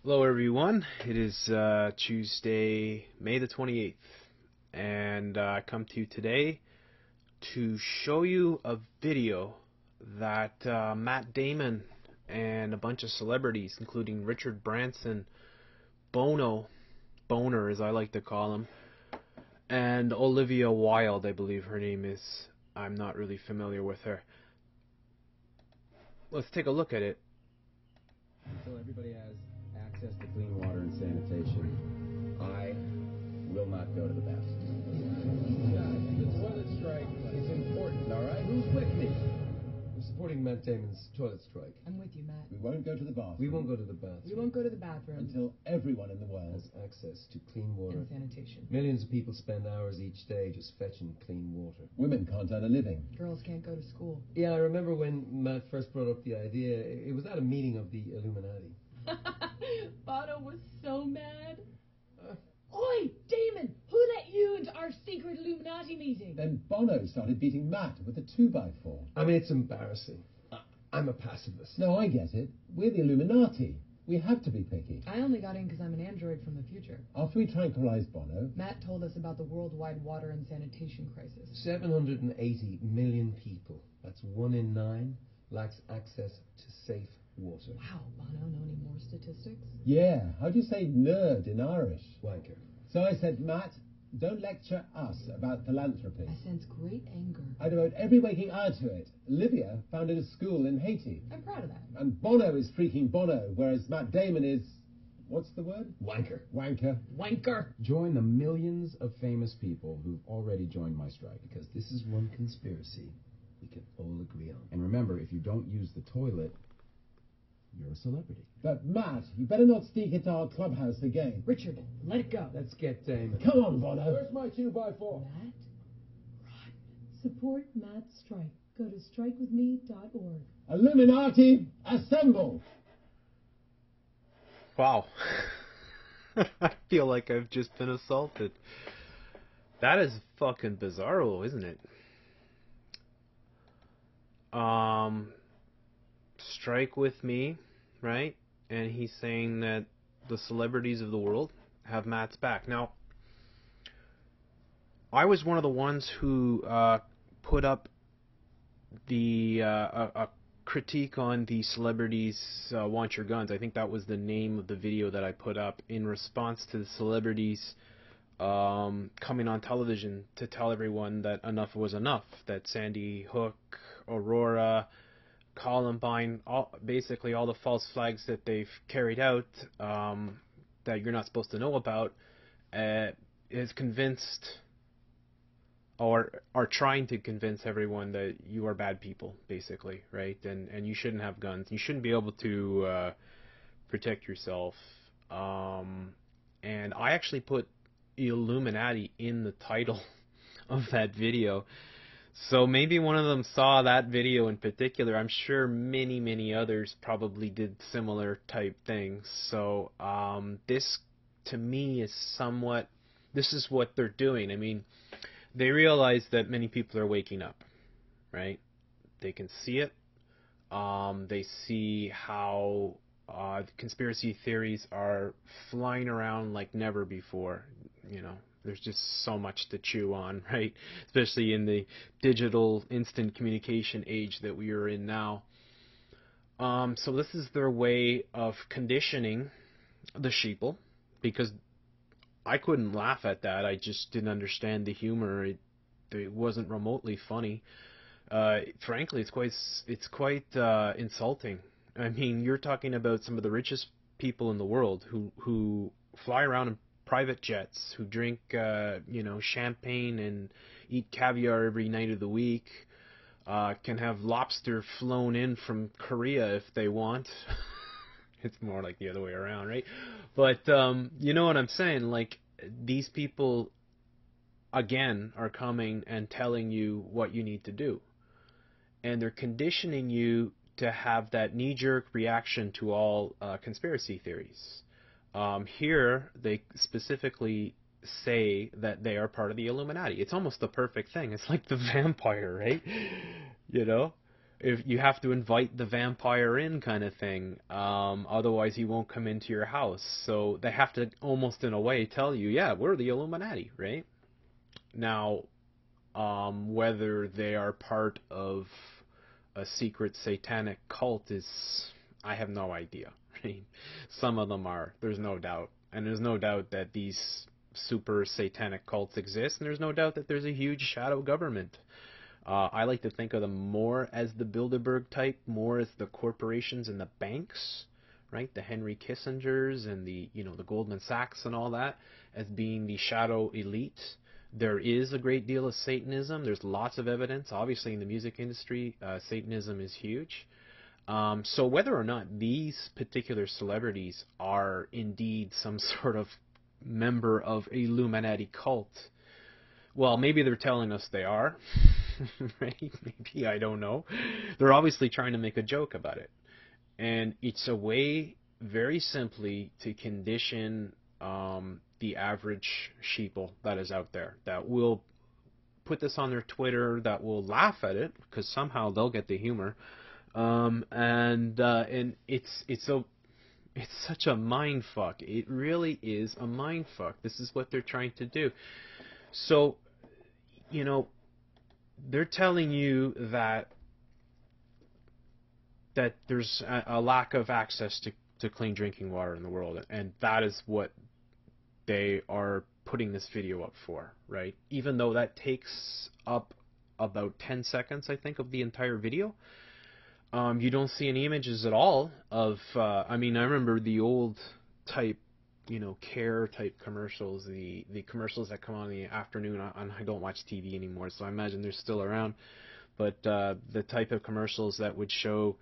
Hello everyone, it is Tuesday, May the 28th, and I come to you today to show you a video that Matt Damon and a bunch of celebrities, including Richard Branson, Bono, Boner as I like to call him, and Olivia Wilde, I believe her name is. I'm not really familiar with her. Let's take a look at it. Until everybody has access to clean water and sanitation, I will not go to the baths. The toilet strike is important, all right? Who's with me? I'm supporting Matt Damon's toilet strike. I'm with you, Matt. We won't go to the bathroom. We won't go to the bathroom. We won't go to the bathroom. Until everyone in the world has access to clean water. And sanitation. Millions of people spend hours each day just fetching clean water. Women can't earn a living. Girls can't go to school. Yeah, I remember when Matt first brought up the idea. It was at a meeting of the Illuminati. Bono was so mad. Oi, Damon! Who let you into our secret Illuminati meeting? Then Bono started beating Matt with a 2x4. I mean, it's embarrassing. I'm a pacifist. No, I get it. We're the Illuminati. We have to be picky. I only got in because I'm an android from the future. After we tranquilized Bono, Matt told us about the worldwide water and sanitation crisis. 780 million people, that's 1 in 9, lacks access to safe water. Wow, Bono, know any more statistics? yeah, how do you say nerd in Irish? Wanker. So I said, Matt, don't lecture us about philanthropy. I sense great anger. I devote every waking hour to it. Olivia founded a school in Haiti. I'm proud of that. And Bono is freaking Bono, whereas Matt Damon is... what's the word? Wanker. Wanker. Wanker! Join the millions of famous people who've already joined my strike. Because this is one conspiracy we can all agree on. And remember, if you don't use the toilet, you're a celebrity. But Matt, you better not sneak into our clubhouse again. Richard, let it go. Let's get Damon. Come on, Bono. Where's my 2x4? Matt, run. Support Matt's strike. Go to strikewithme.org. Illuminati, assemble! Wow. I feel like I've just been assaulted. That is fucking bizarro, isn't it? Strike with me, right? And he's saying that the celebrities of the world have Matt's back. Now, I was one of the ones who put up the a critique on the celebrities want your guns. I think that was the name of the video that I put up in response to the celebrities coming on television to tell everyone that enough was enough, that Sandy Hook, Aurora, Columbine, basically all the false flags that they've carried out that you're not supposed to know about, is convinced or are trying to convince everyone that you are bad people, basically, right? And you shouldn't have guns. You shouldn't be able to protect yourself. And I actually put Illuminati in the title of that video. So maybe one of them saw that video in particular. I'm sure many others probably did similar type things. So this, to me, is somewhat... this is what they're doing. I mean, they realize that many people are waking up, right? They can see it. They see how conspiracy theories are flying around like never before, you know. There's just so much to chew on, right? Especially in the digital instant communication age that we are in now. So this is their way of conditioning the sheeple, because I couldn't laugh at that. I just didn't understand the humor. It wasn't remotely funny. Frankly, it's quite insulting. I mean, you're talking about some of the richest people in the world who fly around in private jets, who drink champagne and eat caviar every night of the week, can have lobster flown in from Korea if they want. It's more like the other way around, right? But you know what I'm saying? Like, these people again are coming and telling you what you need to do, and they're conditioning you to have that knee-jerk reaction to all conspiracy theories. Here, they specifically say that they are part of the Illuminati. It's almost the perfect thing. It's like the vampire, right? You know? if you have to invite the vampire in kind of thing, otherwise he won't come into your house. So they have to almost in a way tell you, yeah, we're the Illuminati, right? Now, whether they are part of a secret satanic cult is, I have no idea. Right? Some of them are, there's no doubt. And there's no doubt that these super satanic cults exist, and there's no doubt that there's a huge shadow government. I like to think of them more as the Bilderberg type, more as the corporations and the banks, right? The Henry Kissingers and the Goldman Sachs and all that, as being the shadow elite. There is a great deal of Satanism. There's lots of evidence. Obviously, in the music industry, Satanism is huge. So whether or not these particular celebrities are indeed some sort of member of a Illuminati cult, well, maybe they're telling us they are, right? Maybe, I don't know. They're obviously trying to make a joke about it. And it's a way, very simply, to condition the average sheeple that is out there, that will put this on their Twitter, that will laugh at it, because somehow they'll get the humor. And it's such a mind fuck. It really is a mind fuck. This is what they're trying to do. So, they're telling you that there's a lack of access to clean drinking water in the world, and that is what they are putting this video up for, right? Even though that takes up about 10 seconds, I think, of the entire video. You don't see any images at all of, I remember the old type, care type commercials, the commercials that come on in the afternoon. I don't watch TV anymore, so I imagine they're still around. But the type of commercials that would show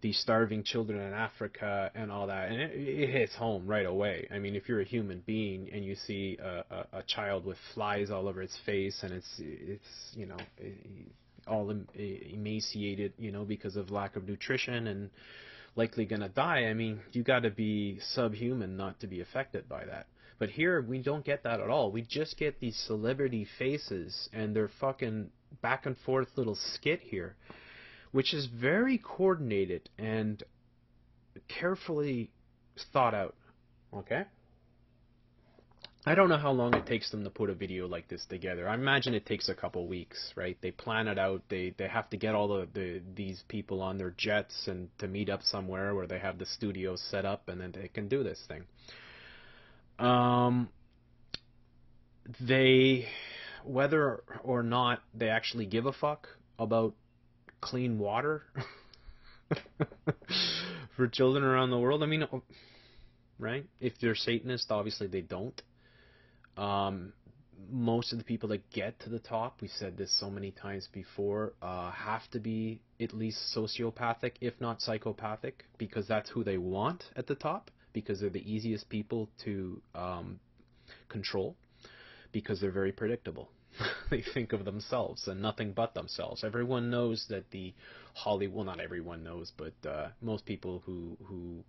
the starving children in Africa and all that, and it hits home right away. I mean, if you're a human being and you see a child with flies all over its face, and it's all emaciated, because of lack of nutrition and likely gonna die, I mean, you got to be subhuman not to be affected by that. But here we don't get that at all. We just get these celebrity faces and their fucking back and forth little skit here, which is very coordinated and carefully thought out. Okay? I don't know how long it takes them to put a video like this together. I imagine it takes a couple weeks, right? They plan it out. They have to get all these people on their jets and to meet up somewhere where they have the studio set up, and then they can do this thing. Whether or not they actually give a fuck about clean water for children around the world, I mean, right? If they're Satanists, obviously they don't. Most of the people that get to the top, we said this so many times before, have to be at least sociopathic, if not psychopathic, because that's who they want at the top, because they're the easiest people to control, because they're very predictable. They think of themselves and nothing but themselves. Everyone knows that the Hollywood, well, not everyone knows, but most people who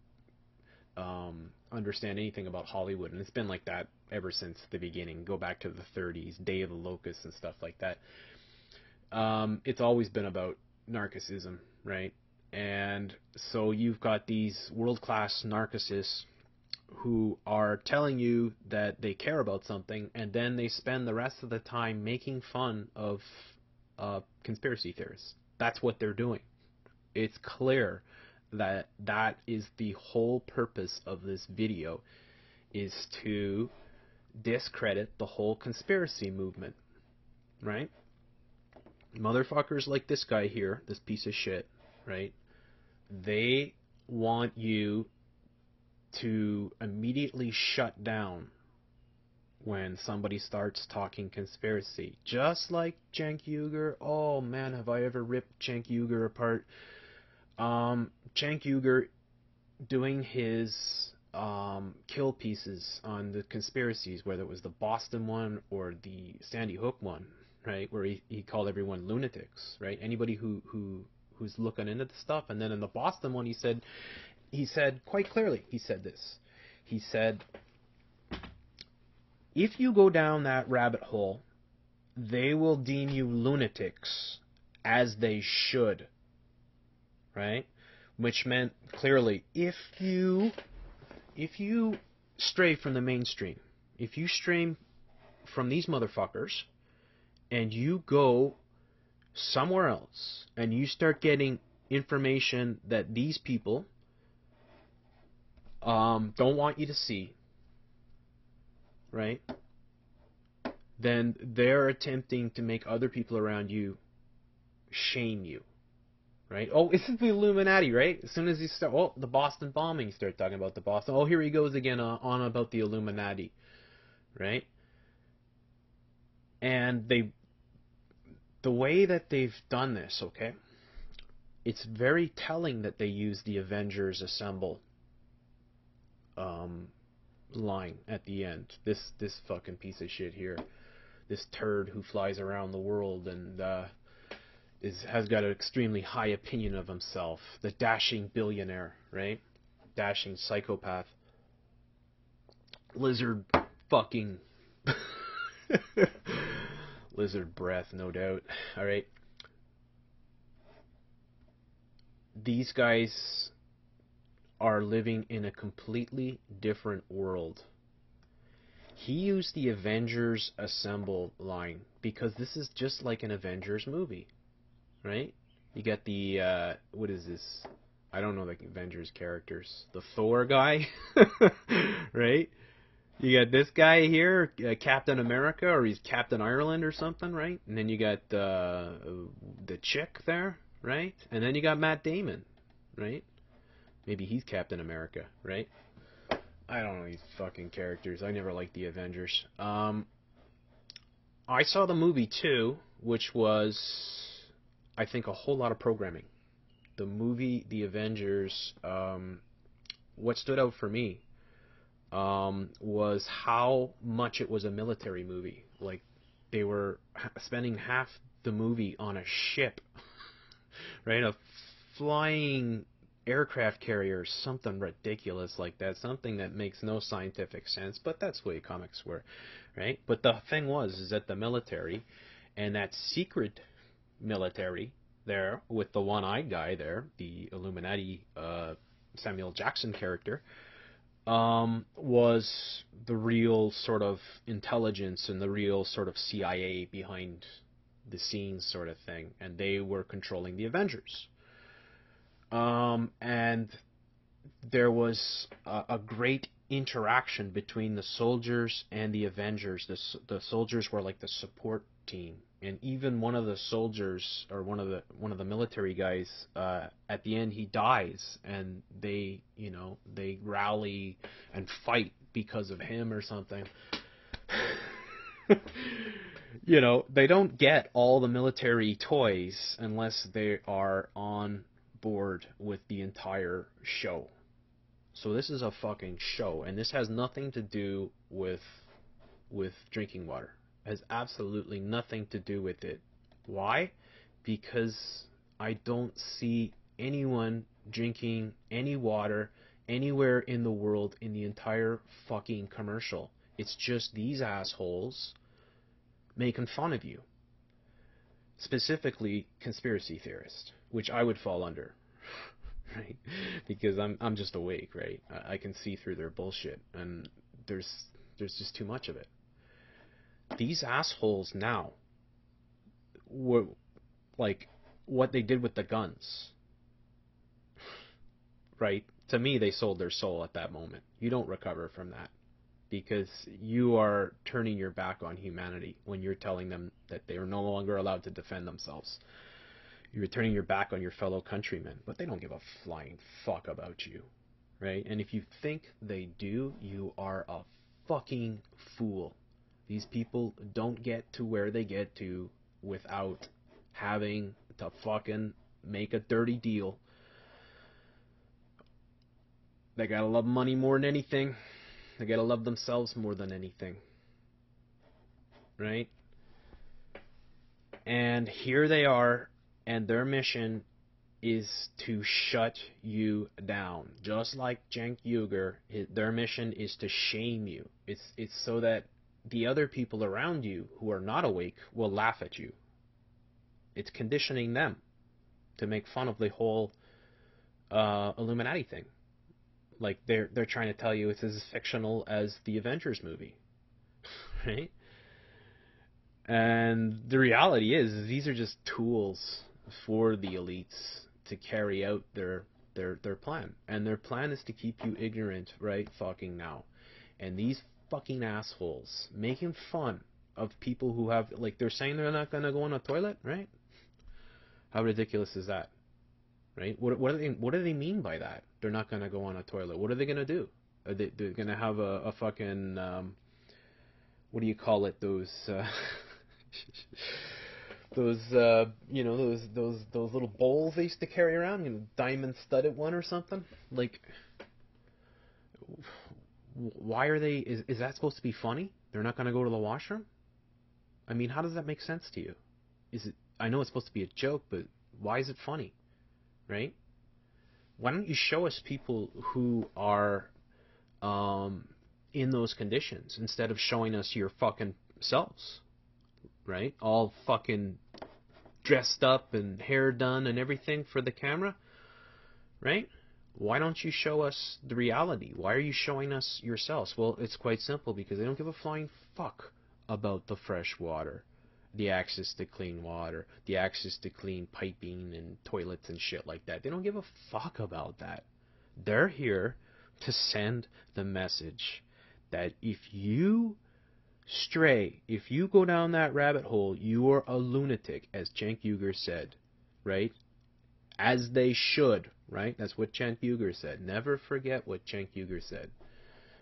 understand anything about Hollywood, and it's been like that ever since the beginning, go back to the 30s, Day of the Locusts and stuff like that. It's always been about narcissism, right? And so you've got these world-class narcissists who are telling you that they care about something, and then they spend the rest of the time making fun of conspiracy theorists. That's what they're doing. It's clear that that is the whole purpose of this video, is to discredit the whole conspiracy movement, right? Motherfuckers like this guy here, this piece of shit, right? They want you to immediately shut down when somebody starts talking conspiracy. Just like Cenk Uygur. Oh man, have I ever ripped Cenk Uygur apart. Cenk Uygur doing his kill pieces on the conspiracies, whether it was the Boston one or the Sandy Hook one, right, where he called everyone lunatics, right? Anybody who's looking into the stuff. And then in the Boston one, he said quite clearly, he said this. He said, if you go down that rabbit hole, they will deem you lunatics, as they should. right? Which meant clearly, if you stray from the mainstream, if you stray from these motherfuckers, and you go somewhere else, and you start getting information that these people don't want you to see, right? Then they're attempting to make other people around you shame you, right? Oh, this is the Illuminati, right? As soon as you start, oh, the Boston bombing, you start talking about the Boston. Oh, here he goes again on about the Illuminati, right? And the way that they've done this, okay, it's very telling that they use the Avengers Assemble line at the end. This fucking piece of shit here, this turd who flies around the world and has got an extremely high opinion of himself, the dashing billionaire, right? Dashing psychopath, lizard fucking lizard breath, no doubt. All right, these guys are living in a completely different world. He used the Avengers Assemble line because this is just like an Avengers movie, right? You got the, what is this? I don't know the Avengers characters. The Thor guy, right? You got this guy here, Captain America, or he's Captain Ireland or something, right? And then you got the chick there, right? And then you got Matt Damon, right? Maybe he's Captain America, right? I don't know these fucking characters. I never liked the Avengers. I saw the movie too, which was, I think, a whole lot of programming. The movie, The Avengers, what stood out for me was how much it was a military movie. Like, they were spending half the movie on a ship, right? A flying aircraft carrier, something ridiculous like that, something that makes no scientific sense, but that's the way comics were, right? But the thing is that the military, and that secret military there with the one-eyed guy there, the Illuminati Samuel Jackson character, was the real sort of intelligence and the real sort of CIA behind the scenes sort of thing, and they were controlling the Avengers. And there was a great interaction between the soldiers and the Avengers. The soldiers were like the support team, and even one of the soldiers, or one of the military guys, at the end he dies, and they rally and fight because of him or something. They don't get all the military toys unless they are on board with the entire show. So this is a fucking show, and this has nothing to do with drinking water. It has absolutely nothing to do with it. Why? Because I don't see anyone drinking any water anywhere in the world in the entire fucking commercial. It's just these assholes making fun of you. Specifically conspiracy theorists, which I would fall under, right? Because I'm just awake, right? I can see through their bullshit, and there's just too much of it. These assholes now were like what they did with the guns, right? To me, they sold their soul at that moment. You don't recover from that, because you are turning your back on humanity when you're telling them that they are no longer allowed to defend themselves. You're turning your back on your fellow countrymen, but they don't give a flying fuck about you, right? And if you think they do, you are a fucking fool. These people don't get to where they get to without having to fucking make a dirty deal. They gotta love money more than anything. They gotta love themselves more than anything, right? And here they are, and their mission is to shut you down. Just like Cenk Uygur, their mission is to shame you. It's so that the other people around you who are not awake will laugh at you. It's conditioning them to make fun of the whole Illuminati thing. Like they're trying to tell you it's as fictional as the Avengers movie, right? And the reality is these are just tools for the elites to carry out their plan. And their plan is to keep you ignorant right fucking now. And these fucking assholes making fun of people who have, like, they're saying they're not going to go on a toilet, right? How ridiculous is that? Right? What do they mean by that? They're not going to go on a toilet. What are they going to do? They're going to have a fucking what do you call it? Those those those little bowls they used to carry around, diamond studded one or something. Like, why are they? Is that supposed to be funny? They're not going to go to the washroom? I mean, how does that make sense to you? Is it? I know it's supposed to be a joke, but why is it funny? Right? Why don't you show us people who are in those conditions instead of showing us your fucking selves, right? All fucking dressed up and hair done and everything for the camera, right? Why don't you show us the reality? Why are you showing us yourselves? Well, it's quite simple, because they don't give a flying fuck about the fresh water, the access to clean water, the access to clean piping and toilets and shit like that. They don't give a fuck about that. They're here to send the message that if you stray, if you go down that rabbit hole, you are a lunatic, as Cenk Uygur said, right? As they should, right? That's what Cenk Uygur said. Never forget what Cenk Uygur said.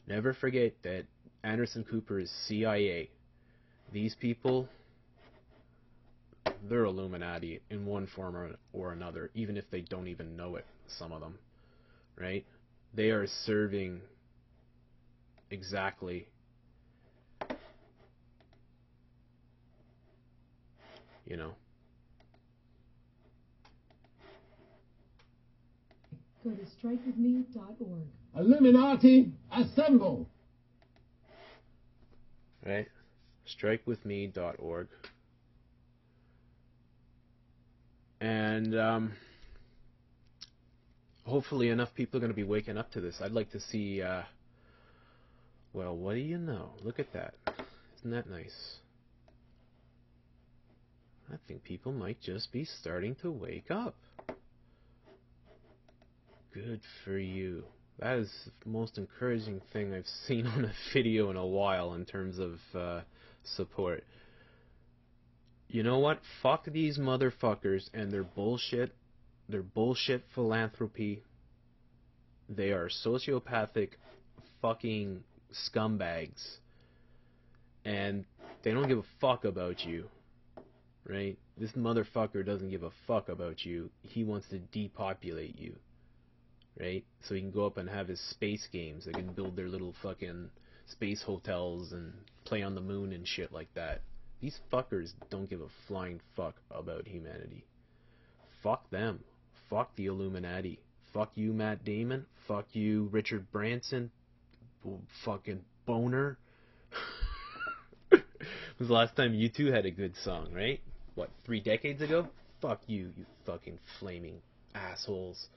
Never forget that Anderson Cooper is CIA. These people, they're Illuminati in one form or another, even if they don't even know it, some of them, right? They are serving exactly, you know. Go to strikewithme.org. Illuminati, assemble! Right? Strikewithme.org. And hopefully enough people are going to be waking up to this. I'd like to see, well, what do you know? Look at that. Isn't that nice? I think people might just be starting to wake up. Good for you. That is the most encouraging thing I've seen on a video in a while in terms of support. You know what? Fuck these motherfuckers and their bullshit philanthropy. They are sociopathic fucking scumbags. And they don't give a fuck about you. Right? This motherfucker doesn't give a fuck about you. He wants to depopulate you. Right? So he can go up and have his space games. They can build their little fucking space hotels and play on the moon and shit like that. These fuckers don't give a flying fuck about humanity. Fuck them. Fuck the Illuminati. Fuck you, Matt Damon. Fuck you, Richard Branson. Fucking Boner. When was the last time you two had a good song, right? What, 3 decades ago? Fuck you, you fucking flaming assholes.